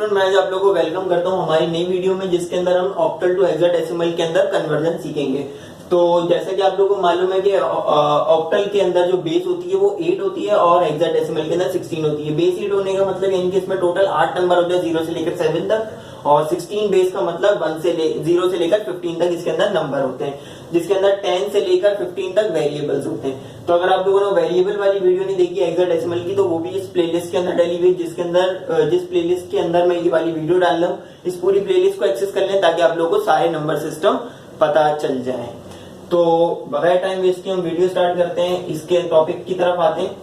Student, मैं आज आप लोगों को वेलकम करता हूं हमारी नई वीडियो में, जिसके अंदर हम ऑक्टल टू हेक्साडेसिमल के अंदर कन्वर्जन सीखेंगे। तो जैसा कि आप लोगों को मालूम है कि ऑक्टल के अंदर जो बेस होती है वो 8 होती है और हेक्साडेसिमल के अंदर 16 होती है। बेस 8 होने का मतलब यानी कि इसमें टोटल 8 नंबर होते हैं 0 से लेकर 7 तक, और 16 बेस का मतलब 0 से लेकर 15 तक इसके अंदर नंबर होते हैं, जिसके अंदर 10 से लेकर 15 तक वेरिएबल्स होते हैं। तो अगर आप लोगों ने वेरिएबल वाली वीडियो नहीं देखी हेक्साडेसिमल की, तो वो भी इस प्लेलिस्ट के अंदर डली हुई, जिस प्लेलिस्ट के अंदर मैं ये वाली वीडियो डाल रहा हूँ, इस पूरी प्लेलिस्ट को एक्सेस कर लें ताकि आप लोगों को सारे नंबर सिस्टम पता चल जाए। तो बगैर टाइम वेस्ट किए हम वीडियो स्टार्ट करते हैं, इसके टॉपिक की तरफ आते हैं।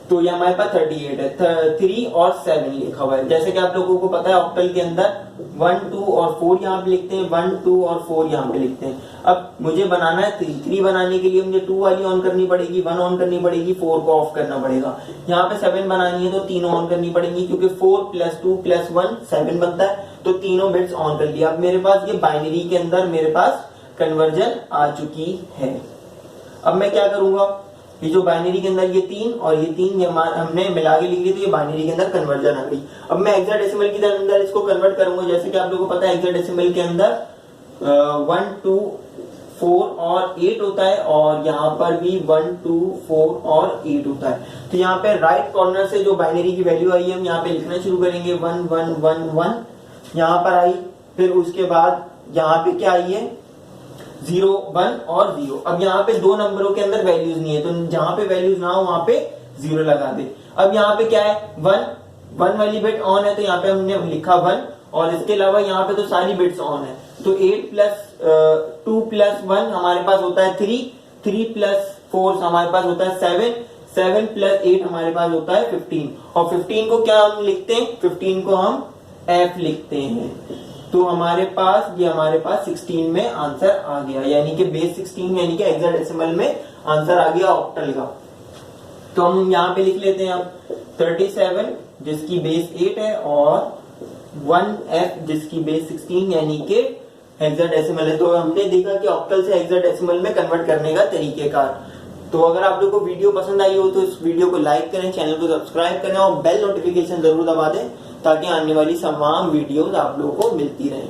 तो ये हमारे पास 38 है, 3 और 7 लिखा हुआ है। जैसे कि आप लोगों को पता है ऑक्टल के अंदर 1, 2 और 4 यहाँ पे लिखते हैं, 1, 2 और 4 यहाँ पे लिखते हैं। अब मुझे बनाना है 3 बनाने के लिए मुझे 2 वाली ऑन करनी पड़ेगी, 1 ऑन करनी पड़ेगी, 4 को ऑफ करना पड़ेगा। यहाँ पे 7 बनानी है तो तीनों ऑन करनी पड़ेगी, क्योंकि 4 + 2 + 1 7 बनता है, तो तीनों बिट्स ऑन कर लिया। अब मेरे पास ये बाइनरी के अंदर मेरे पास कन्वर्जन आ चुकी है। अब मैं क्या करूंगा, ये जो बाइनरी के अंदर ये 3 और ये 3 हमने मिला के लिख ली, तो ये बाइनरी के अंदर कन्वर्जन आ गई। अब मैं हेक्साडेसिमल के अंदर इसको कन्वर्ट करूंगा। जैसे कि आप लोगों को पता है हेक्साडेसिमल के अंदर 1, 2, 4 और 8 होता है, और यहाँ पर भी 1, 2, 4 और 8 होता है। तो यहाँ पे राइट कॉर्नर से जो बाइनरी की वैल्यू आई है हम यहाँ पे लिखना शुरू करेंगे। 1, 1, 1, 1 यहाँ पर आई, फिर उसके बाद यहाँ पे क्या आई है 0, 1 और 0। अब यहाँ पे दो नंबरों के अंदर वैल्यूज नहीं है, तो जहां पे वैल्यूज ना हो वहां पे 0 लगा दे। अब यहाँ पे क्या है 1 वाली बिट ऑन है, तो यहाँ पे हमने लिखा 1, और इसके अलावा यहाँ पे तो सारी बिट्स ऑन है। तो 8 + 2 + 1 हमारे पास होता है 3 + 4 हमारे पास होता है 7 + 8 हमारे पास होता है 15, और 15 को क्या हम लिखते हैं, 15 को हम F लिखते हैं। तो हमारे पास 16 में आंसर आ गया, यानी कि बेस 16 यानी कि हेक्साडेसिमल में आंसर आ गया ऑक्टल का। तो हम यहाँ पे लिख लेते हैं अब 37 जिसकी बेस 8 है, और 1F जिसकी बेस 16 यानी कि हेक्साडेसिमल है। तो हमने देखा कि ऑक्टल से हेक्साडेसिमल में कन्वर्ट करने का तरीकेकार। तो अगर आप लोगों को वीडियो पसंद आई हो तो इस वीडियो को लाइक करें, चैनल को सब्सक्राइब करें और बेल नोटिफिकेशन जरूर दबा दें, ताकि आने वाली तमाम वीडियोस आप लोगों को मिलती रहें।